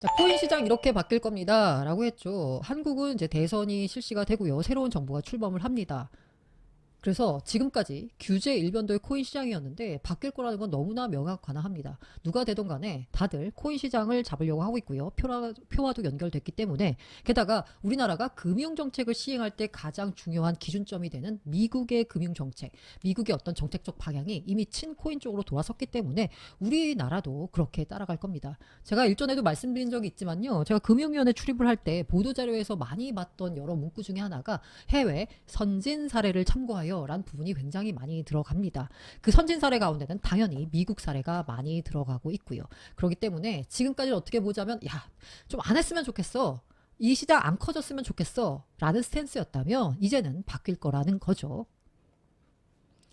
자, 코인 시장 이렇게 바뀔 겁니다. 라고 했죠. 한국은 이제 대선이 실시가 되고요. 새로운 정부가 출범을 합니다. 그래서 지금까지 규제 일변도의 코인 시장이었는데 바뀔 거라는 건 너무나 명확하합니다. 누가 되던 간에 다들 코인 시장을 잡으려고 하고 있고요. 표와도 연결됐기 때문에 게다가 우리나라가 금융정책을 시행할 때 가장 중요한 기준점이 되는 미국의 금융정책, 미국의 어떤 정책적 방향이 이미 친코인 쪽으로 돌아섰기 때문에 우리나라도 그렇게 따라갈 겁니다. 제가 일전에도 말씀드린 적이 있지만요. 제가 금융위원회 출입을 할 때 보도자료에서 많이 봤던 여러 문구 중에 하나가 해외 선진 사례를 참고하여 란 부분이 굉장히 많이 들어갑니다. 그 선진 사례 가운데는 당연히 미국 사례가 많이 들어가고 있고요. 그렇기 때문에 지금까지 어떻게 보자면 좀 안 했으면 좋겠어. 이 시장 안 커졌으면 좋겠어. 라는 스탠스였다면 이제는 바뀔 거라는 거죠.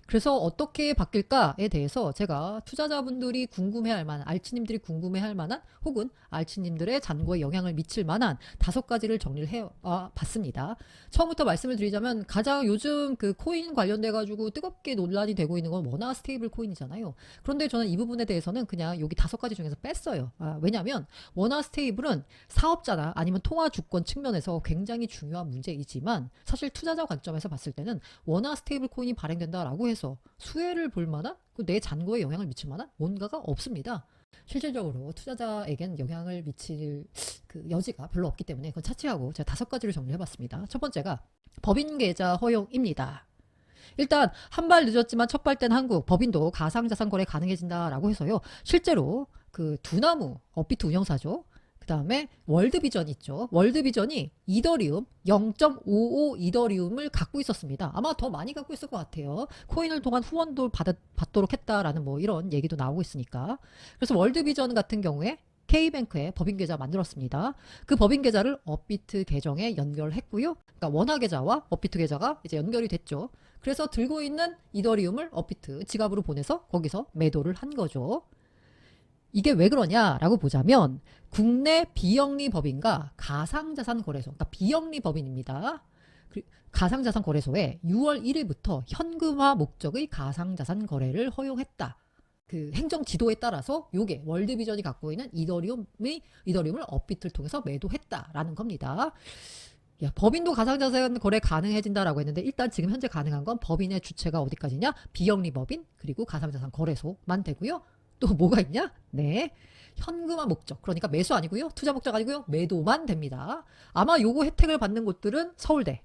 그래서 어떻게 바뀔까에 대해서 제가 투자자분들이 궁금해할 만한, 알츠님들이 궁금해할 만한, 혹은 알츠님들의 잔고에 영향을 미칠 만한 5가지를 정리를 해 봤습니다. 처음부터 말씀을 드리자면 가장 요즘 그 코인 관련돼 가지고 뜨겁게 논란이 되고 있는 건 원화 스테이블 코인이잖아요. 그런데 저는 이 부분에 대해서는 그냥 여기 5가지 중에서 뺐어요. 왜냐하면 원화 스테이블은 사업자나 아니면 통화 주권 측면에서 굉장히 중요한 문제이지만 사실 투자자 관점에서 봤을 때는 원화 스테이블 코인이 발행된다라고 해서 수혜를 볼 만한 내 잔고에 영향을 미칠 만한 뭔가가 없습니다. 실질적으로 투자자에겐 영향을 미칠 그 여지가 별로 없기 때문에 그건 차치하고 제가 5가지를 정리해봤습니다. 첫 번째가 법인 계좌 허용입니다. 일단 한 발 늦었지만 첫 발된 한국 법인도 가상자산 거래 가능해진다라고 해서요. 실제로 그 두나무 업비트 운영사죠. 그 다음에 월드비전 있죠. 월드비전이 이더리움 0.55 이더리움을 갖고 있었습니다. 아마 더 많이 갖고 있을 것 같아요. 코인을 통한 후원도 받도록 했다라는 뭐 이런 얘기도 나오고 있으니까. 그래서 월드비전 같은 경우에 K뱅크에 법인 계좌 만들었습니다. 그 법인 계좌를 업비트 계정에 연결했고요. 그러니까 원화 계좌와 업비트 계좌가 이제 연결이 됐죠. 그래서 들고 있는 이더리움을 업비트 지갑으로 보내서 거기서 매도를 한 거죠. 이게 왜 그러냐라고 보자면 국내 비영리 법인과 가상자산 거래소, 그러니까 비영리 법인입니다. 가상자산 거래소에 6월 1일부터 현금화 목적의 가상자산 거래를 허용했다. 그 행정 지도에 따라서 요게 월드비전이 갖고 있는 이더리움을 업비트를 통해서 매도했다라는 겁니다. 법인도 가상자산 거래 가능해진다라고 했는데 일단 지금 현재 가능한 건 법인의 주체가 어디까지냐? 비영리 법인 그리고 가상자산 거래소만 되고요. 또 뭐가 있냐? 네. 현금화 목적. 그러니까 매수 아니고요. 투자 목적 아니고요. 매도만 됩니다. 아마 요거 혜택을 받는 곳들은 서울대.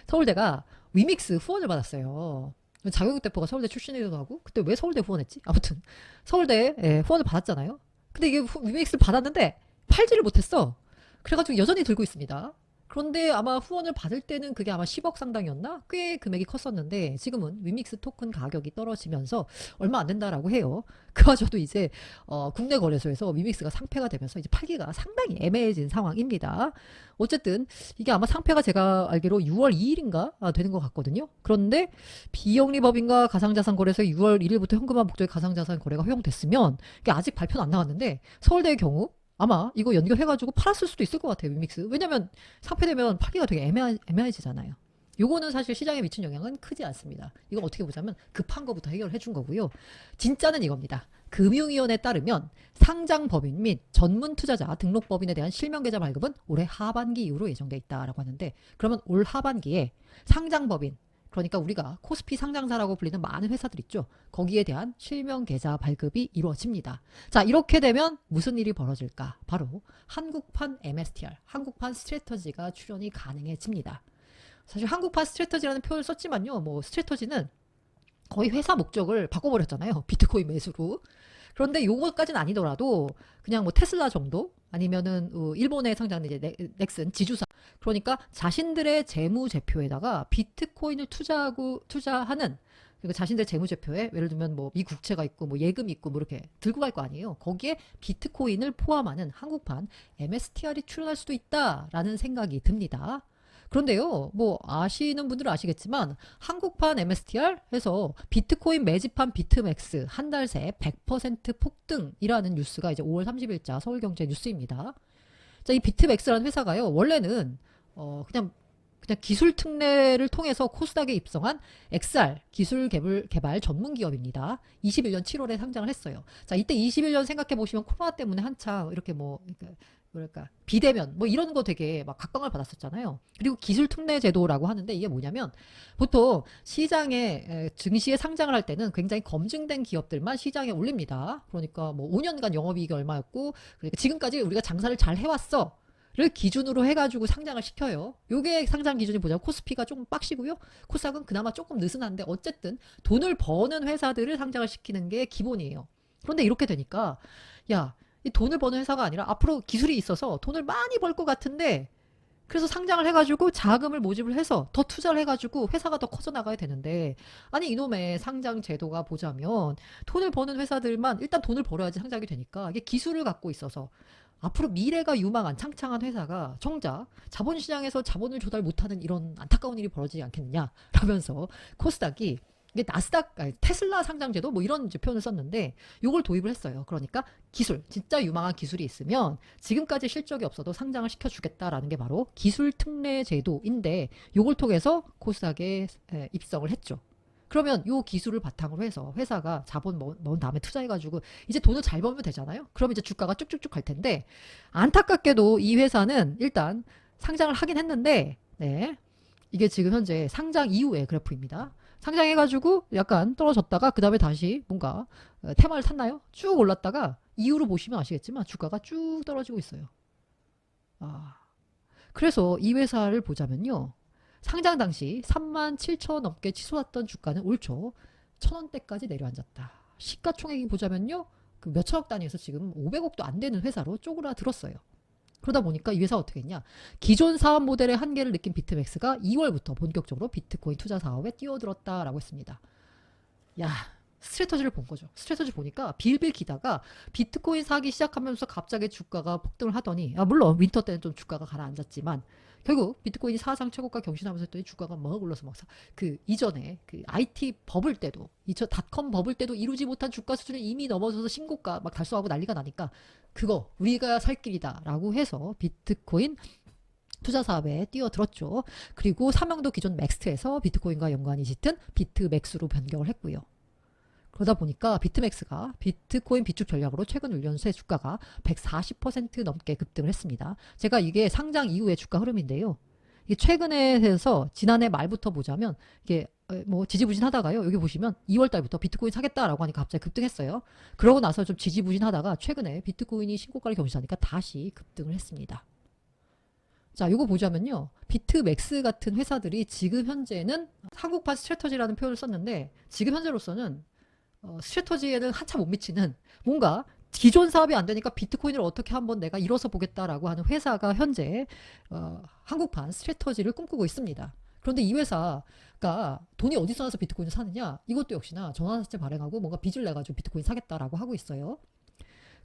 서울대가 위믹스 후원을 받았어요. 장영욱 대표가 서울대 출신이기도 하고 그때 왜 서울대 후원했지? 아무튼 서울대에 후원을 받았잖아요. 근데 이게 위믹스를 받았는데 팔지를 못했어. 그래가지고 여전히 들고 있습니다. 그런데 아마 후원을 받을 때는 그게 아마 10억 상당이었나? 꽤 금액이 컸었는데 지금은 위믹스 토큰 가격이 떨어지면서 얼마 안 된다라고 해요. 그마저도 이제 국내 거래소에서 위믹스가 상폐가 되면서 이제 팔기가 상당히 애매해진 상황입니다. 어쨌든 이게 아마 상폐가 제가 알기로 6월 2일인가 되는 것 같거든요. 그런데 비영리법인과 가상자산 거래소에 6월 1일부터 현금화 목적의 가상자산 거래가 허용됐으면 이게 아직 발표는 안 나왔는데 서울대의 경우 아마 이거 연결해가지고 팔았을 수도 있을 것 같아요. 위믹스. 왜냐면 상폐되면 팔기가 되게 애매해지잖아요. 요거는 사실 시장에 미친 영향은 크지 않습니다. 이건 어떻게 보자면 급한 거부터 해결해 준 거고요. 진짜는 이겁니다. 금융위원회에 따르면 상장법인 및 전문 투자자 등록법인에 대한 실명계좌 발급은 올해 하반기 이후로 예정돼 있다라고 하는데 그러면 올 하반기에 상장법인 그러니까 우리가 코스피 상장사라고 불리는 많은 회사들 있죠. 거기에 대한 실명 계좌 발급이 이루어집니다. 자, 이렇게 되면 무슨 일이 벌어질까? 바로 한국판 MSTR, 한국판 스트래터지가 출연이 가능해집니다. 사실 한국판 스트래터지라는 표현을 썼지만요. 뭐 스트래터지는 거의 회사 목적을 바꿔버렸잖아요. 비트코인 매수로. 그런데 요거까지는 아니더라도 그냥 뭐 테슬라 정도 아니면은 일본에 상장된 이제 넥슨 지주사 그러니까 자신들의 재무제표에다가 비트코인을 투자하는 그리고 자신들 재무제표에 예를 들면 뭐 미국채가 있고 뭐 예금이 있고 뭐 이렇게 들고 갈 거 아니에요. 거기에 비트코인을 포함하는 한국판 MSTR이 출연할 수도 있다라는 생각이 듭니다. 그런데요, 뭐 아시는 분들은 아시겠지만 한국판 MSTR 해서 비트코인 매집한 비트맥스 한 달 새 100% 폭등이라는 뉴스가 이제 5월 30일자 서울경제 뉴스입니다. 자, 이 비트맥스라는 회사가요, 원래는 그냥 그냥 기술 특례를 통해서 코스닥에 입성한 XR 기술 개발 전문 기업입니다. 21년 7월에 상장을 했어요. 자, 이때 21년 생각해 보시면 코로나 때문에 한창 이렇게 뭐 뭐랄까 비대면 뭐 이런 거 되게 막 각광을 받았었잖아요. 그리고 기술 특례 제도라고 하는데 이게 뭐냐면 보통 시장에 증시에 상장을 할 때는 굉장히 검증된 기업들만 시장에 올립니다. 그러니까 뭐 5년간 영업이익이 얼마였고 그러니까 지금까지 우리가 장사를 잘 해왔어. 를 기준으로 해가지고 상장을 시켜요. 요게 상장 기준이 뭐냐면 코스피가 조금 빡시고요. 코스닥은 그나마 조금 느슨한데 어쨌든 돈을 버는 회사들을 상장을 시키는 게 기본이에요. 그런데 이렇게 되니까 야, 이 돈을 버는 회사가 아니라 앞으로 기술이 있어서 돈을 많이 벌 것 같은데 그래서 상장을 해가지고 자금을 모집을 해서 더 투자를 해가지고 회사가 더 커져 나가야 되는데 아니 이놈의 상장 제도가 보자면 돈을 버는 회사들만 일단 돈을 벌어야지 상장이 되니까 이게 기술을 갖고 있어서 앞으로 미래가 유망한 창창한 회사가 정작 자본시장에서 자본을 조달 못하는 이런 안타까운 일이 벌어지지 않겠느냐라면서 코스닥이 이게 나스닥, 아니, 테슬라 상장제도 뭐 이런 이제 표현을 썼는데 요걸 도입을 했어요. 그러니까 기술, 진짜 유망한 기술이 있으면 지금까지 실적이 없어도 상장을 시켜주겠다라는 게 바로 기술 특례 제도인데 요걸 통해서 코스닥에 입성을 했죠. 그러면 요 기술을 바탕으로 해서 회사가 자본 넣은 다음에 투자해가지고 이제 돈을 잘 벌면 되잖아요. 그럼 이제 주가가 쭉쭉쭉 갈 텐데 안타깝게도 이 회사는 일단 상장을 하긴 했는데 네. 이게 지금 현재 상장 이후의 그래프입니다. 상장해가지고 약간 떨어졌다가 그 다음에 다시 뭔가 테마를 탔나요? 쭉 올랐다가 이후로 보시면 아시겠지만 주가가 쭉 떨어지고 있어요. 아, 그래서 이 회사를 보자면요. 상장 당시 3만 7천 넘게 치솟았던 주가는 올 초 1,000원대까지 내려앉았다. 시가총액이 보자면요. 그 몇천억 단위에서 지금 500억도 안 되는 회사로 쪼그라들었어요. 그러다 보니까 이 회사가 어떻게 했냐. 기존 사업 모델의 한계를 느낀 비트맥스가 2월부터 본격적으로 비트코인 투자 사업에 뛰어들었다라고 했습니다. 야, 스트래터지를 본 거죠. 스트래터지 보니까 빌빌 기다가 비트코인 사기 시작하면서 갑자기 주가가 폭등을 하더니 물론 윈터 때는 좀 주가가 가라앉았지만 결국 비트코인이 사상 최고가 경신하면서 했더니 주가가 막 올라서 막 그 이전에 그 IT 버블 때도 닷컴 버블 때도 이루지 못한 주가 수준을 이미 넘어서서 신고가 막 달성하고 난리가 나니까 그거 우리가 살 길이다라고 해서 비트코인 투자 사업에 뛰어들었죠. 그리고 사명도 기존 맥스트에서 비트코인과 연관이 짙은 비트맥스로 변경을 했고요. 그러다 보니까 비트맥스가 비트코인 비축 전략으로 최근 1년 새 주가가 140% 넘게 급등을 했습니다. 제가 이게 상장 이후의 주가 흐름인데요. 이게 최근에 해서 지난해 말부터 보자면 이게 뭐 지지부진하다가요. 여기 보시면 2월 달부터 비트코인 사겠다라고 하니까 갑자기 급등했어요. 그러고 나서 좀 지지부진하다가 최근에 비트코인이 신고가를 경신하니까 다시 급등을 했습니다. 자, 요거 보자면요. 비트맥스 같은 회사들이 지금 현재는 한국판 스트래터지라는 표현을 썼는데 지금 현재로서는 스트래터지에는 한참 못 미치는 뭔가 기존 사업이 안 되니까 비트코인을 어떻게 한번 내가 이뤄서 보겠다라고 하는 회사가 현재 한국판 스트래터지를 꿈꾸고 있습니다. 그런데 이 회사가 돈이 어디서 나서 비트코인을 사느냐? 이것도 역시나 전환사채 발행하고 뭔가 빚을 내가지고 비트코인 사겠다라고 하고 있어요.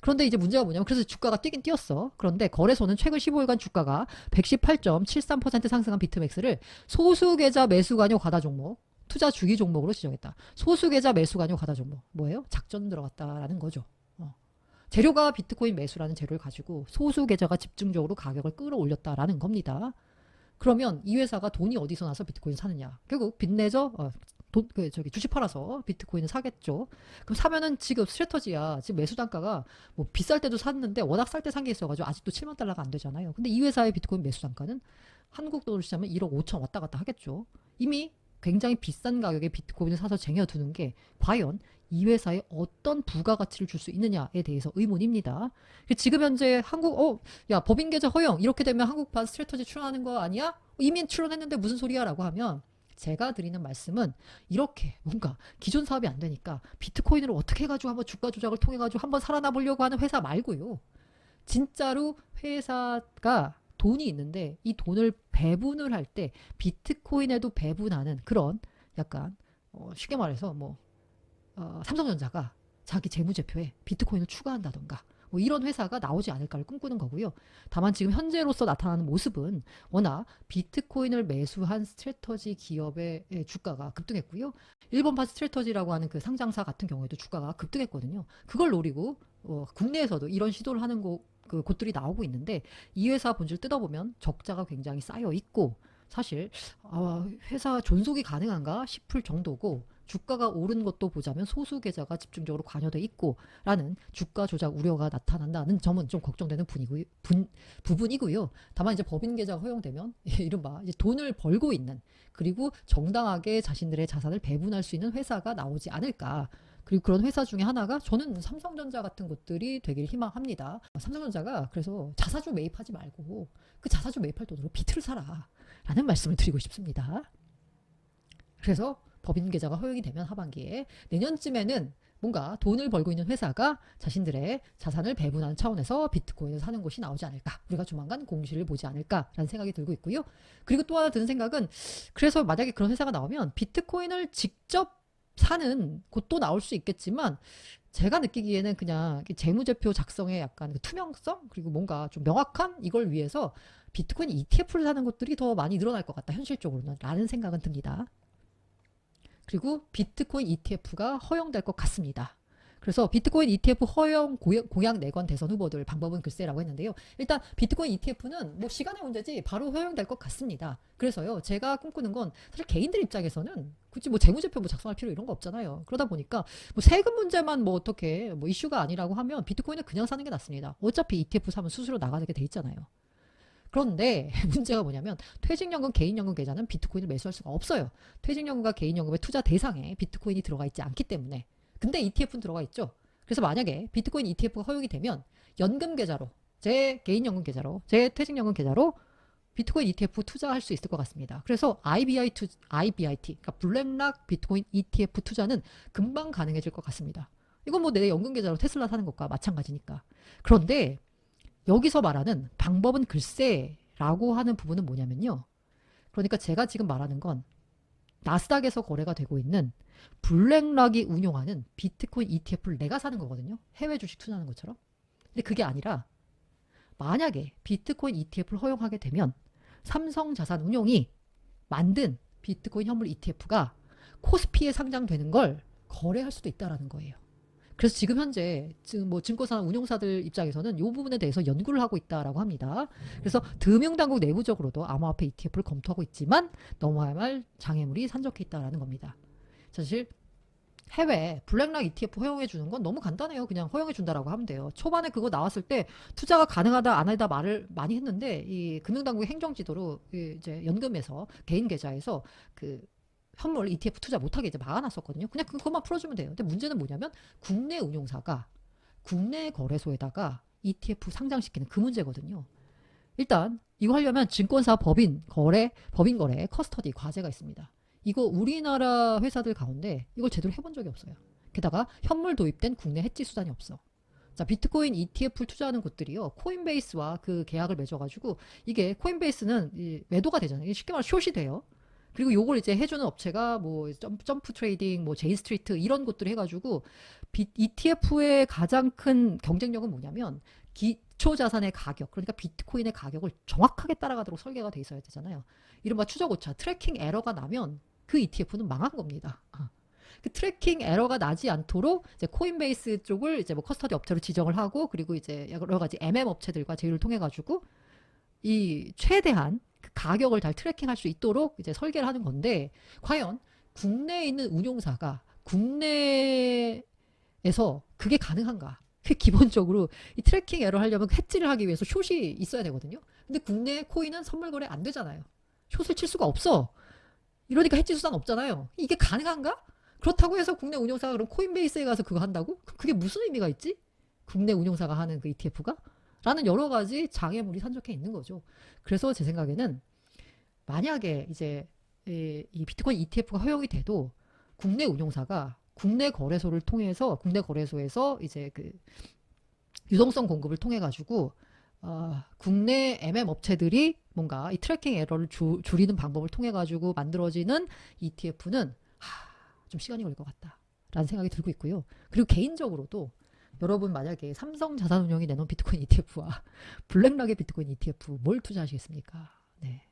그런데 이제 문제가 뭐냐면 그래서 주가가 뛰긴 뛰었어. 그런데 거래소는 최근 15일간 주가가 118.73% 상승한 비트맥스를 소수 계좌 매수 관여 과다 종목 투자 주기 종목으로 지정했다. 소수 계좌 매수 관여 과다 종목. 뭐예요? 작전 들어갔다라는 거죠. 재료가 비트코인 매수라는 재료를 가지고 소수 계좌가 집중적으로 가격을 끌어올렸다라는 겁니다. 그러면 이 회사가 돈이 어디서 나서 비트코인 사느냐? 결국 빚내서 주식 팔아서 비트코인을 사겠죠. 그럼 사면은 지금 스트래터지야. 지금 매수 단가가 뭐 비쌀 때도 샀는데 워낙 쌀 때 산 게 있어가지고 아직도 7만 달러가 안 되잖아요. 근데 이 회사의 비트코인 매수 단가는 한국 돈으로 치자면 1억 5천 왔다 갔다 하겠죠. 이미 굉장히 비싼 가격에 비트코인을 사서 쟁여두는 게 과연 이 회사에 어떤 부가가치를 줄 수 있느냐에 대해서 의문입니다. 지금 현재 야, 법인 계좌 허용 이렇게 되면 한국판 스트래터지 출원하는 거 아니야? 이미 출원했는데 무슨 소리야? 라고 하면 제가 드리는 말씀은 이렇게 뭔가 기존 사업이 안 되니까 비트코인으로 어떻게 해가지고 한번 주가 조작을 통해가지고 한번 살아나 보려고 하는 회사 말고요. 진짜로 회사가 돈이 있는데 이 돈을 배분을 할 때 비트코인에도 배분하는 그런 약간 쉽게 말해서 삼성전자가 자기 재무제표에 비트코인을 추가한다던가 뭐 이런 회사가 나오지 않을까를 꿈꾸는 거고요. 다만 지금 현재로서 나타나는 모습은 워낙 비트코인을 매수한 스트래터지 기업의 주가가 급등했고요. 일본판 스트래터지라고 하는 그 상장사 같은 경우에도 주가가 급등했거든요. 그걸 노리고 국내에서도 이런 시도를 하는 곳들이 나오고 있는데 이 회사 본질 뜯어보면 적자가 굉장히 쌓여 있고 사실 회사 존속이 가능한가 싶을 정도고, 주가가 오른 것도 보자면 소수 계좌가 집중적으로 관여돼 있고 라는 주가 조작 우려가 나타난다는 점은 좀 걱정되는 부분이고요. 다만 이제 법인 계좌가 허용되면 이른바 이제 돈을 벌고 있는, 그리고 정당하게 자신들의 자산을 배분할 수 있는 회사가 나오지 않을까. 그리고 그런 회사 중에 하나가 저는 삼성전자 같은 곳들이 되길 희망합니다. 삼성전자가 그래서 자사주 매입하지 말고 그 자사주 매입할 돈으로 비트를 사라 라는 말씀을 드리고 싶습니다. 그래서 법인 계좌가 허용이 되면 하반기에, 내년쯤에는 뭔가 돈을 벌고 있는 회사가 자신들의 자산을 배분하는 차원에서 비트코인을 사는 곳이 나오지 않을까, 우리가 조만간 공시를 보지 않을까라는 생각이 들고 있고요. 그리고 또 하나 드는 생각은, 그래서 만약에 그런 회사가 나오면 비트코인을 직접 사는 곳도 나올 수 있겠지만, 제가 느끼기에는 그냥 재무제표 작성에 약간 그 투명성, 그리고 뭔가 좀 명확한 이걸 위해서 비트코인 ETF를 사는 곳들이 더 많이 늘어날 것 같다, 현실적으로는, 라는 생각은 듭니다. 그리고 비트코인 ETF가 허용될 것 같습니다. 그래서 비트코인 ETF 허용 공약 내건 대선 후보들 방법은 글쎄라고 했는데요. 일단 비트코인 ETF는 뭐 시간의 문제지 바로 허용될 것 같습니다. 그래서요, 제가 꿈꾸는 건 사실 개인들 입장에서는 굳이 뭐 재무제표 뭐 작성할 필요 이런 거 없잖아요. 그러다 보니까 뭐 세금 문제만 뭐 어떻게 뭐 이슈가 아니라고 하면 비트코인은 그냥 사는 게 낫습니다. 어차피 ETF 사면 수수료 나가게 돼 있잖아요. 그런데 문제가 뭐냐면, 퇴직연금, 개인연금 계좌는 비트코인을 매수할 수가 없어요. 퇴직연금과 개인연금의 투자 대상에 비트코인이 들어가 있지 않기 때문에. 근데 ETF는 들어가 있죠. 그래서 만약에 비트코인 ETF가 허용이 되면 연금 계좌로, 제 개인연금 계좌로, 제 퇴직연금 계좌로 비트코인 ETF 투자할 수 있을 것 같습니다. 그래서 IBIT, 그러니까 블랙락 비트코인 ETF 투자는 금방 가능해질 것 같습니다. 이건 뭐 내 연금 계좌로 테슬라 사는 것과 마찬가지니까. 그런데 여기서 말하는 방법은 글쎄라고 하는 부분은 뭐냐면요. 그러니까 제가 지금 말하는 건 나스닥에서 거래가 되고 있는 블랙락이 운용하는 비트코인 ETF를 내가 사는 거거든요. 해외 주식 투자하는 것처럼. 근데 그게 아니라, 만약에 비트코인 ETF를 허용하게 되면 삼성자산운용이 만든 비트코인 현물 ETF가 코스피에 상장되는 걸 거래할 수도 있다는 거예요. 그래서 지금 현재 뭐 증권사 운용사들 입장에서는 이 부분에 대해서 연구를 하고 있다라고 합니다. 그래서 금융당국 내부적으로도 암호화폐 ETF를 검토하고 있지만 넘어야만 할 장애물이 산적해 있다라는 겁니다. 사실 해외 블랙락 ETF 허용해 주는 건 너무 간단해요. 그냥 허용해 준다라고 하면 돼요. 초반에 그거 나왔을 때 투자가 가능하다 안 하다 말을 많이 했는데, 이 금융당국의 행정지도로 이제 연금에서 개인 계좌에서 그 현물 ETF 투자 못하게 이제 막아놨었거든요. 그냥 그것만 풀어주면 돼요. 근데 문제는 뭐냐면, 국내 운용사가 국내 거래소에다가 ETF 상장시키는 그 문제거든요. 일단 이거 하려면 증권사 법인 거래 커스터디 과제가 있습니다. 이거 우리나라 회사들 가운데 이걸 제대로 해본 적이 없어요. 게다가 현물 도입된 국내 해지 수단이 없어. 자, 비트코인 ETF를 투자하는 곳들이요, 코인베이스와 그 계약을 맺어가지고, 이게 코인베이스는 매도가 되잖아요. 쉽게 말해 숏이 돼요. 그리고 요걸 이제 해주는 업체가 뭐 점프 트레이딩, 뭐 제인 스트리트 이런 곳들 해가지고, ETF의 가장 큰 경쟁력은 뭐냐면 기초 자산의 가격, 그러니까 비트코인의 가격을 정확하게 따라가도록 설계가 돼 있어야 되잖아요. 이른바 추적 오차, 트래킹 에러가 나면 그 ETF는 망한 겁니다. 그 트래킹 에러가 나지 않도록 이제 코인베이스 쪽을 이제 뭐 커스터디 업체로 지정을 하고, 그리고 이제 여러 가지 업체들과 제휴를 통해 가지고 이 최대한 그 가격을 잘 트래킹할 수 있도록 이제 설계를 하는 건데, 과연 국내에 있는 운용사가 국내에서 그게 가능한가? 그 기본적으로 이 트래킹 에러 하려면 해지를 하기 위해서 숏이 있어야 되거든요. 근데 국내 코인은 선물 거래 안 되잖아요. 숏을 칠 수가 없어. 이러니까 해지 수단 없잖아요. 이게 가능한가? 그렇다고 해서 국내 운용사가 그럼 코인베이스에 가서 그거 한다고? 그게 무슨 의미가 있지? 국내 운용사가 하는 그 ETF가? 라는 여러 가지 장애물이 산적해 있는 거죠. 그래서 제 생각에는 만약에 이제 이 비트코인 ETF가 허용이 돼도 국내 운용사가 국내 거래소를 통해서, 국내 거래소에서 이제 그 유동성 공급을 통해 가지고 국내 업체들이 뭔가 이 트래킹 에러를 줄이는 방법을 통해 가지고 만들어지는 ETF는 좀 시간이 걸릴 것 같다라는 생각이 들고 있고요. 그리고 개인적으로도 여러분 만약에 삼성자산운용이 내놓은 비트코인 ETF와 블랙락의 비트코인 ETF 뭘 투자하시겠습니까? 네,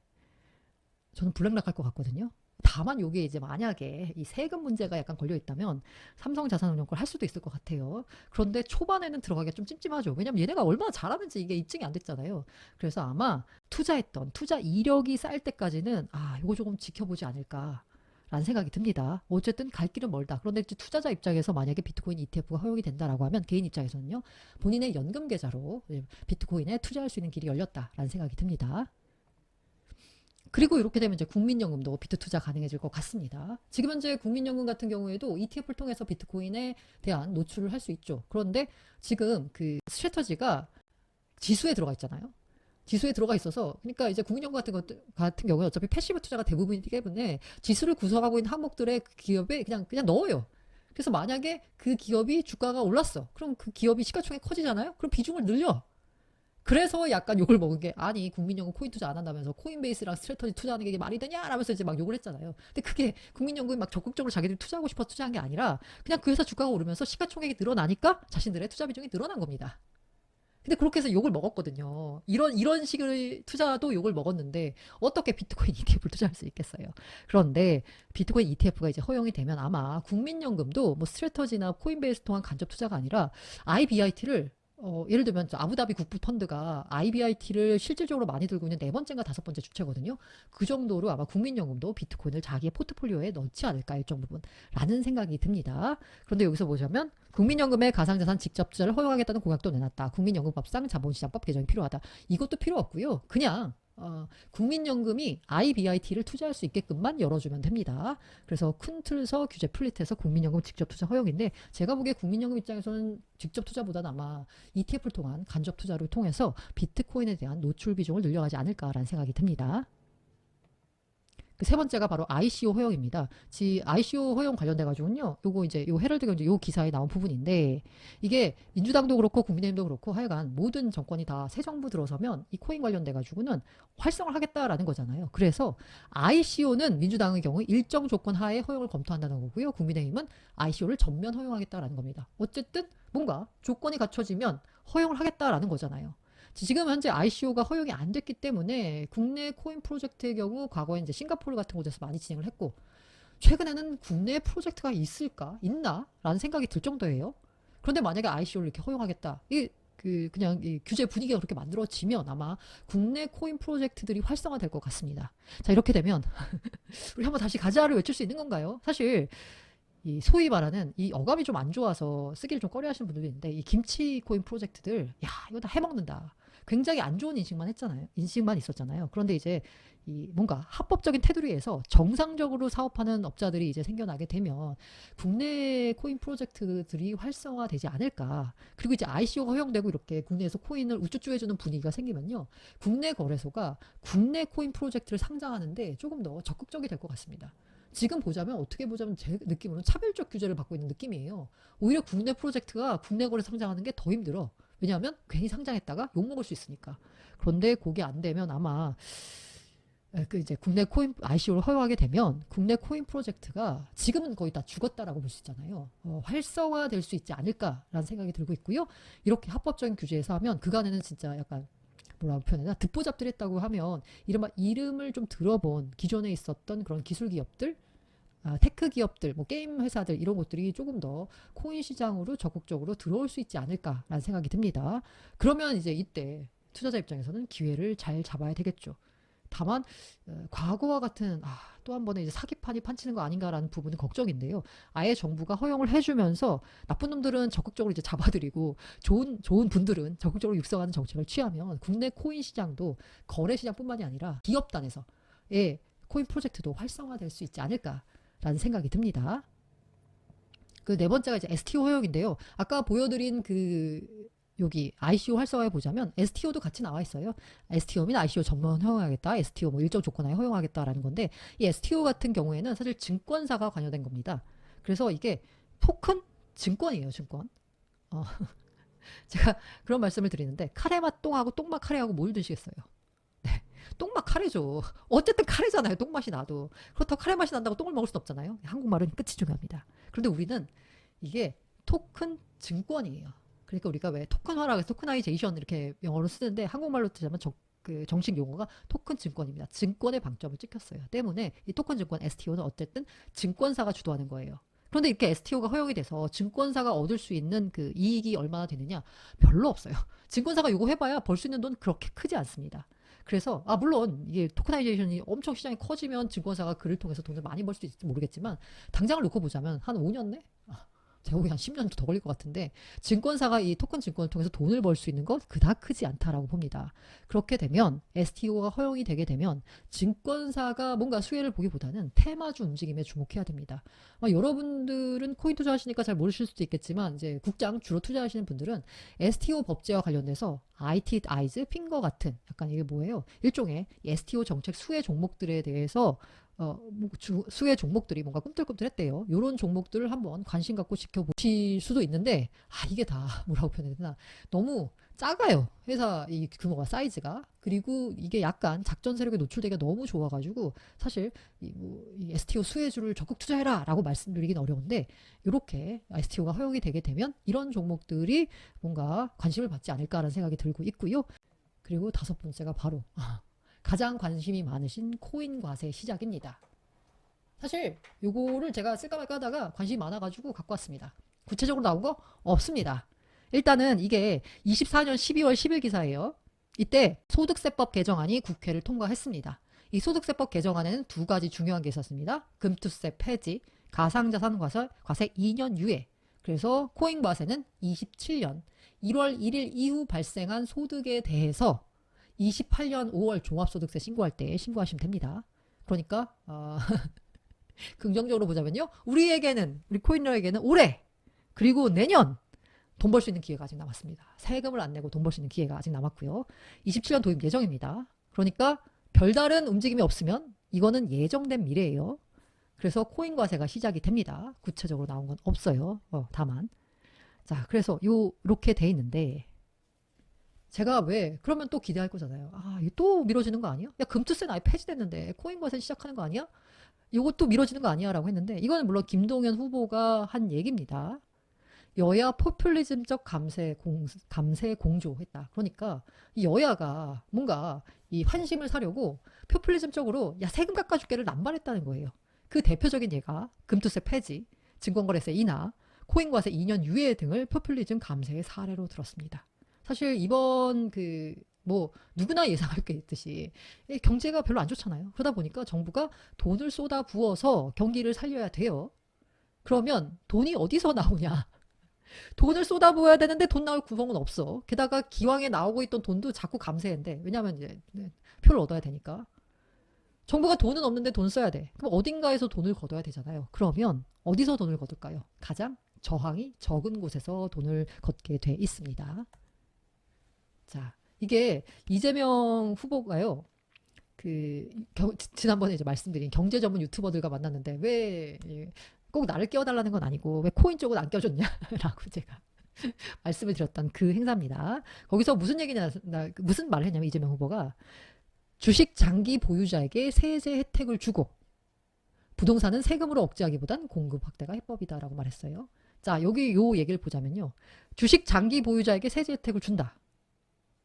저는 블랙락 할 것 같거든요. 다만 요게 이제 만약에 이 세금 문제가 약간 걸려 있다면 삼성자산운용 걸 할 수도 있을 것 같아요. 그런데 초반에는 들어가기가 좀 찜찜하죠. 왜냐면 얘네가 얼마나 잘하는지 이게 입증이 안 됐잖아요. 그래서 아마 투자했던 투자 이력이 쌓일 때까지는 요거 조금 지켜보지 않을까. 라는 생각이 듭니다. 어쨌든 갈 길은 멀다. 그런데 이제 투자자 입장에서 만약에 비트코인 ETF가 허용이 된다라고 하면 개인 입장에서는요. 본인의 연금 계좌로 비트코인에 투자할 수 있는 길이 열렸다라는 생각이 듭니다. 그리고 이렇게 되면 이제 국민연금도 비트 투자 가능해질 것 같습니다. 지금 현재 국민연금 같은 경우에도 ETF를 통해서 비트코인에 대한 노출을 할 수 있죠. 그런데 지금 그 스트래터지가 지수에 들어가 있잖아요. 지수에 들어가 있어서 그러니까 이제 국민연금 같은 경우에 어차피 패시브 투자가 대부분이기 때문에 지수를 구성하고 있는 항목들의 그 기업에 그냥 넣어요. 그래서 만약에 그 기업이 주가가 올랐어. 그럼 그 기업이 시가총액 커지잖아요. 그럼 비중을 늘려. 그래서 약간 욕을 먹은 게 아니 국민연금 코인 투자 안 한다면서 코인베이스랑 스트래터지 투자하는 게 말이 되냐 라면서 이제 막 욕을 했잖아요. 근데 그게 국민연금이 막 적극적으로 자기들이 투자하고 싶어서 투자한 게 아니라 그냥 그 회사 주가가 오르면서 시가총액이 늘어나니까 자신들의 투자 비중이 늘어난 겁니다. 근데 그렇게 해서 욕을 먹었거든요. 이런 식의 투자도 욕을 먹었는데 어떻게 비트코인 ETF를 투자할 수 있겠어요. 그런데 비트코인 ETF가 이제 허용이 되면 아마 국민연금도 뭐 스트래터지나 코인베이스 통한 간접 투자가 아니라 IBIT를 예를 들면 아부다비 국부 펀드가 IBIT를 실질적으로 많이 들고 있는 네 번째인가 다섯 번째 주체거든요. 그 정도로 아마 국민연금도 비트코인을 자기의 포트폴리오에 넣지 않을까 일정 부분라는 생각이 듭니다. 그런데 여기서 보자면 국민연금의 가상자산 직접 투자를 허용하겠다는 공약도 내놨다. 국민연금법상 자본시장법 개정이 필요하다. 이것도 필요 없고요. 그냥 국민연금이 IBIT를 투자할 수 있게끔만 열어주면 됩니다. 그래서 큰 틀에서 규제 풀릿해서 국민연금 직접 투자 허용인데 제가 보기에 국민연금 입장에서는 직접 투자보다는 아마 ETF를 통한 간접 투자를 통해서 비트코인에 대한 노출 비중을 늘려가지 않을까라는 생각이 듭니다. 그 세 번째가 바로 ICO 허용입니다. ICO 허용 관련돼가지고는요, 요거 이제 요 헤럴드 경제 요 기사에 나온 부분인데 이게 민주당도 그렇고 국민의힘도 그렇고 하여간 모든 정권이 다 새 정부 들어서면 이 코인 관련돼가지고는 활성화를 하겠다라는 거잖아요. 그래서 ICO는 민주당의 경우 일정 조건 하에 허용을 검토한다는 거고요. 국민의힘은 ICO를 전면 허용하겠다라는 겁니다. 어쨌든 뭔가 조건이 갖춰지면 허용을 하겠다라는 거잖아요. 지금 현재 ICO가 허용이 안 됐기 때문에 국내 코인 프로젝트의 경우 과거에 이제 싱가포르 같은 곳에서 많이 진행을 했고 최근에는 국내 프로젝트가 있나? 라는 생각이 들 정도예요. 그런데 만약에 ICO를 이렇게 허용하겠다. 그냥 이 규제 분위기가 그렇게 만들어지면 아마 국내 코인 프로젝트들이 활성화될 것 같습니다. 자, 이렇게 되면 우리 한번 다시 가자를 외칠 수 있는 건가요? 사실 이 소위 말하는 이 어감이 좀 안 좋아서 쓰기를 좀 꺼려 하시는 분들도 있는데 이 김치 코인 프로젝트들 이거 다 해먹는다. 굉장히 안 좋은 인식만 있었잖아요. 그런데 이제 이 뭔가 합법적인 테두리에서 정상적으로 사업하는 업자들이 이제 생겨나게 되면 국내 코인 프로젝트들이 활성화되지 않을까. 그리고 이제 ICO가 허용되고 이렇게 국내에서 코인을 우쭈쭈해주는 분위기가 생기면요. 국내 거래소가 국내 코인 프로젝트를 상장하는데 조금 더 적극적이 될 것 같습니다. 지금 어떻게 보자면 제 느낌으로는 차별적 규제를 받고 있는 느낌이에요. 오히려 국내 프로젝트가 국내 거래 상장하는 게 더 힘들어. 왜냐하면 괜히 상장했다가 욕먹을 수 있으니까. 그런데 그게 안 되면 아마 이제 국내 코인 ICO를 허용하게 되면 국내 코인 프로젝트가 지금은 거의 다 죽었다라고 볼 수 있잖아요. 활성화될 수 있지 않을까라는 생각이 들고 있고요. 이렇게 합법적인 규제에서 하면 그간에는 진짜 약간 뭐라고 표현해야 되나 듣보잡들 했다고 하면 이름을 좀 들어본 기존에 있었던 그런 기술 기업들 테크 기업들, 뭐 게임 회사들 이런 것들이 조금 더 코인 시장으로 적극적으로 들어올 수 있지 않을까라는 생각이 듭니다. 그러면 이제 이때 투자자 입장에서는 기회를 잘 잡아야 되겠죠. 다만 과거와 같은 또 한 번의 이제 사기판이 판치는 거 아닌가라는 부분은 걱정인데요. 아예 정부가 허용을 해주면서 나쁜 놈들은 적극적으로 이제 잡아들이고 좋은 분들은 적극적으로 육성하는 정책을 취하면 국내 코인 시장도 거래 시장뿐만이 아니라 기업단에서의 코인 프로젝트도 활성화될 수 있지 않을까. 라는 생각이 듭니다. 그 네 번째가 이제 STO 허용인데요. 아까 보여드린 여기 ICO 활성화해 보자면 STO도 같이 나와 있어요. STO 및 ICO 전면 허용하겠다. STO 뭐 일정 조건하에 허용하겠다라는 건데 이 STO 같은 경우에는 사실 증권사가 관여된 겁니다. 그래서 이게 토큰 증권이에요, 증권. 제가 그런 말씀을 드리는데 카레맛 똥하고 똥맛 카레하고 뭘 드시겠어요? 똥맛 카레죠. 어쨌든 카레잖아요. 똥맛이 나도. 그렇다고 카레 맛이 난다고 똥을 먹을 순 없잖아요. 한국말은 끝이 중요합니다. 그런데 우리는 이게 토큰 증권이에요. 그러니까 우리가 왜 토큰화라고 해서 토큰아이제이션 이렇게 영어로 쓰는데 한국말로 뜨자면 그 정식 용어가 토큰 증권입니다. 증권에 방점을 찍혔어요. 때문에 이 토큰 증권 STO는 어쨌든 증권사가 주도하는 거예요. 그런데 이렇게 STO가 허용이 돼서 증권사가 얻을 수 있는 그 이익이 얼마나 되느냐? 별로 없어요. 증권사가 이거 해봐야 벌 수 있는 돈 그렇게 크지 않습니다. 그래서 물론 이게 토커나이제이션이 엄청 시장이 커지면 증권사가 그를 통해서 돈을 많이 벌 수도 있을지 모르겠지만 당장을 놓고 보자면 한 5년 내? 제가 보기엔 한 10년 더 걸릴 것 같은데 증권사가 이 토큰 증권을 통해서 돈을 벌 수 있는 것 그닥 크지 않다라고 봅니다. 그렇게 되면 STO가 허용이 되게 되면 증권사가 뭔가 수혜를 보기보다는 테마주 움직임에 주목해야 됩니다. 여러분들은 코인 투자하시니까 잘 모르실 수도 있겠지만 이제 국장 주로 투자하시는 분들은 STO 법제와 관련돼서 IT, 아이즈, 핑거 같은 약간 이게 뭐예요? 일종의 STO 정책 수혜 종목들에 대해서 수혜 종목들이 뭔가 꿈틀꿈틀했대요. 이런 종목들을 한번 관심 갖고 지켜보실 수도 있는데 이게 다 뭐라고 표현해야 되나 너무 작아요. 회사 이 규모가 사이즈가 그리고 이게 약간 작전 세력에 노출되기가 너무 좋아가지고 사실 이 STO 수혜주를 적극 투자해라라고 말씀드리긴 어려운데 이렇게 STO가 허용이 되게 되면 이런 종목들이 뭔가 관심을 받지 않을까라는 생각이 들고 있고요. 그리고 5번째가 바로 가장 관심이 많으신 코인 과세 시작입니다. 사실 요거를 제가 쓸까 말까 하다가 관심이 많아가지고 갖고 왔습니다. 구체적으로 나온 거 없습니다. 일단은 이게 24년 12월 10일 기사예요. 이때 소득세법 개정안이 국회를 통과했습니다. 이 소득세법 개정안에는 2가지 중요한 게 있었습니다. 금투세 폐지, 가상자산 과세 2년 유예. 그래서 코인 과세는 27년 1월 1일 이후 발생한 소득에 대해서 28년 5월 종합소득세 신고할 때 신고하시면 됩니다. 그러니까 긍정적으로 보자면요. 우리 코인러에게는 올해 그리고 내년 돈 벌 수 있는 기회가 아직 남았습니다. 세금을 안 내고 돈 벌 수 있는 기회가 아직 남았고요. 27년 도입 예정입니다. 그러니까 별다른 움직임이 없으면 이거는 예정된 미래예요. 그래서 코인 과세가 시작이 됩니다. 구체적으로 나온 건 없어요. 다만 자 그래서 요렇게 돼 있는데 제가 왜 그러면 또 기대할 거잖아요. 이거 또 미뤄지는 거 아니야? 야 금투세는 아예 폐지됐는데 코인 과세 시작하는 거 아니야? 이것도 미뤄지는 거 아니야? 라고 했는데 이거는 물론 김동연 후보가 한 얘기입니다. 여야 포퓰리즘적 감세 공조했다. 그러니까 이 여야가 뭔가 이 환심을 사려고 포퓰리즘적으로 야 세금 깎아줄게를 남발했다는 거예요. 그 대표적인 예가 금투세 폐지, 증권거래세 인하, 코인과세 2년 유예 등을 포퓰리즘 감세의 사례로 들었습니다. 사실 이번 누구나 예상할 게 있듯이 경제가 별로 안 좋잖아요. 그러다 보니까 정부가 돈을 쏟아 부어서 경기를 살려야 돼요. 그러면 돈이 어디서 나오냐? 돈을 쏟아부어야 되는데 돈 나올 구멍은 없어. 게다가 기왕에 나오고 있던 돈도 자꾸 감세인데 왜냐하면 이제 표를 얻어야 되니까. 정부가 돈은 없는데 돈 써야 돼. 그럼 어딘가에서 돈을 걷어야 되잖아요. 그러면 어디서 돈을 걷을까요? 가장 저항이 적은 곳에서 돈을 걷게 돼 있습니다. 자, 이게 이재명 후보가요. 지난번에 이제 말씀드린 경제 전문 유튜버들과 만났는데 왜 꼭 나를 껴달라는 건 아니고 왜 코인 쪽은 안 껴줬냐라고 제가 말씀을 드렸던 그 행사입니다. 거기서 무슨 말을 했냐면 이재명 후보가 주식 장기 보유자에게 세제 혜택을 주고 부동산은 세금으로 억제하기보단 공급 확대가 해법이다라고 말했어요. 자, 여기 요 얘기를 보자면요. 주식 장기 보유자에게 세제 혜택을 준다.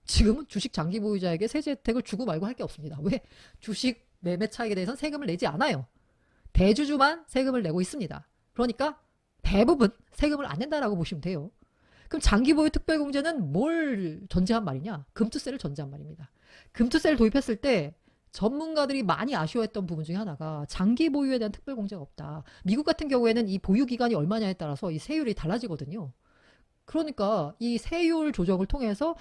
지금은 주식 장기 보유자에게 세제 혜택을 주고 말고 할 게 없습니다. 왜? 주식 매매 차익에 대해서는 세금을 내지 않아요. 대주주만 세금을 내고 있습니다. 그러니까 대부분 세금을 안 낸다라고 보시면 돼요. 그럼 장기 보유 특별공제는 뭘 전제한 말이냐? 금투세를 전제한 말입니다. 금투세를 도입했을 때 전문가들이 많이 아쉬워했던 부분 중에 하나가 장기 보유에 대한 특별공제가 없다. 미국 같은 경우에는 이 보유 기간이 얼마냐에 따라서 이 세율이 달라지거든요. 그러니까 이 세율 조정을 통해서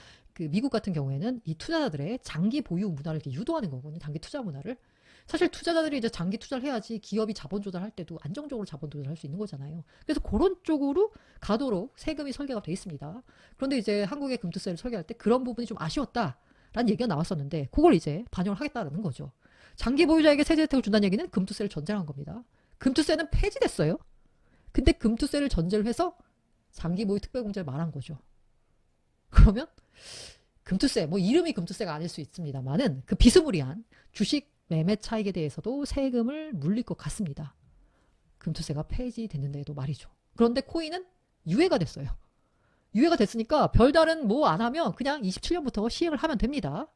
미국 같은 경우에는 이 투자자들의 장기 보유 문화를 이렇게 유도하는 거거든요. 장기 투자 문화를. 사실 투자자들이 이제 장기 투자를 해야지 기업이 자본 조달할 때도 안정적으로 자본 조달할 수 있는 거잖아요. 그래서 그런 쪽으로 가도록 세금이 설계가 돼 있습니다. 그런데 이제 한국의 금투세를 설계할 때 그런 부분이 좀 아쉬웠다라는 얘기가 나왔었는데 그걸 이제 반영을 하겠다는 거죠. 장기 보유자에게 세제 혜택을 준다는 얘기는 금투세를 전제로 한 겁니다. 금투세는 폐지됐어요. 근데 금투세를 전제로 해서 장기 보유 특별공제를 말한 거죠. 그러면 금투세, 이름이 금투세가 아닐 수 있습니다만은 그 비스무리한 주식 매매 차익에 대해서도 세금을 물릴 것 같습니다. 금투세가 폐지됐는데도 말이죠. 그런데 코인은 유예가 됐어요. 유예가 됐으니까 별다른 안 하면 그냥 27년부터 시행을 하면 됩니다.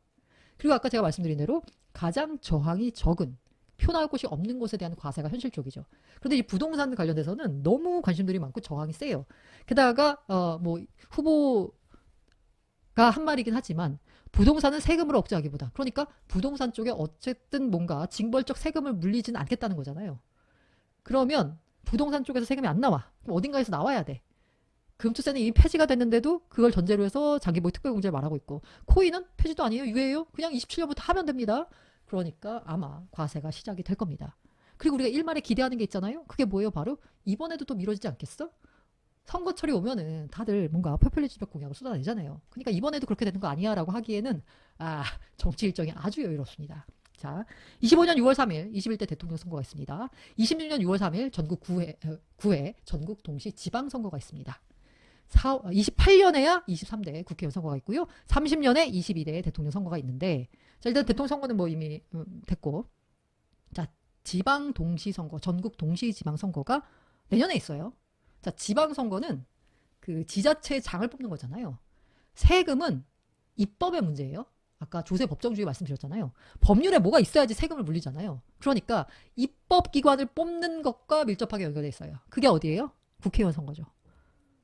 그리고 아까 제가 말씀드린 대로 가장 저항이 적은 표 나올 곳이 없는 곳에 대한 과세가 현실적이죠. 그런데 이 부동산 관련돼서는 너무 관심들이 많고 저항이 세요. 게다가 뭐 후보가 한 말이긴 하지만 부동산은 세금으로 억제하기보다, 그러니까 부동산 쪽에 어쨌든 뭔가 징벌적 세금을 물리지는 않겠다는 거잖아요. 그러면 부동산 쪽에서 세금이 안 나와. 그럼 어딘가에서 나와야 돼. 금투세는 이미 폐지가 됐는데도 그걸 전제로 해서 장기보유 특별공제를 말하고 있고, 코인은 폐지도 아니에요. 유예요. 그냥 27년부터 하면 됩니다. 그러니까 아마 과세가 시작이 될 겁니다. 그리고 우리가 일말에 기대하는 게 있잖아요. 그게 뭐예요? 바로 이번에도 또 미뤄지지 않겠어? 선거철이 오면은 다들 뭔가 포퓰리즘적 공약을 쏟아내잖아요. 그러니까 이번에도 그렇게 되는 거 아니야 라고 하기에는 정치 일정이 아주 여유롭습니다. 자, 25년 6월 3일 21대 대통령 선거가 있습니다. 26년 6월 3일 전국 9회 전국 동시 지방선거가 있습니다. 28년에야 23대 국회의원 선거가 있고요. 30년에 22대 대통령 선거가 있는데, 자, 일단 대통령 선거는 뭐 이미 됐고, 자, 지방 동시 선거, 전국 동시 지방 선거가 내년에 있어요. 자, 지방 선거는 그 지자체 장을 뽑는 거잖아요. 세금은 입법의 문제예요. 아까 조세 법정주의 말씀드렸잖아요. 법률에 뭐가 있어야지 세금을 물리잖아요. 그러니까 입법기관을 뽑는 것과 밀접하게 연결돼 있어요. 그게 어디예요? 국회의원 선거죠.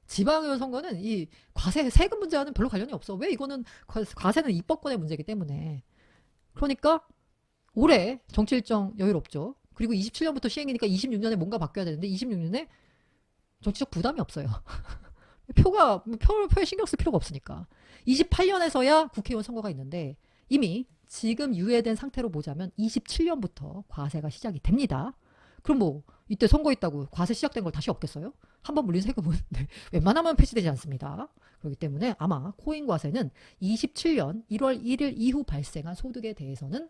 지방의원 선거는 이 과세, 세금 문제와는 별로 관련이 없어. 왜? 이거는 과세는 입법권의 문제이기 때문에. 그러니까 올해 정치 일정 여유롭죠. 그리고 27년부터 시행이니까 26년에 뭔가 바뀌어야 되는데 26년에 정치적 부담이 없어요. 표에 신경 쓸 필요가 없으니까. 28년에서야 국회의원 선거가 있는데 이미 지금 유예된 상태로 보자면 27년부터 과세가 시작이 됩니다. 그럼 뭐 이때 선거 있다고 과세 시작된 걸 다시 없겠어요? 한번 물린 세금은 웬만하면 폐지되지 않습니다. 그렇기 때문에 아마 코인 과세는 27년 1월 1일 이후 발생한 소득에 대해서는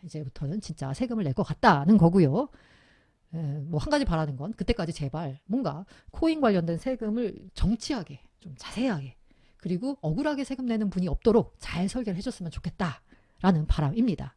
이제부터는 진짜 세금을 낼 것 같다는 거고요. 뭐 한 가지 바라는 건 그때까지 제발 뭔가 코인 관련된 세금을 정치하게 좀 자세하게, 그리고 억울하게 세금 내는 분이 없도록 잘 설계를 해줬으면 좋겠다라는 바람입니다.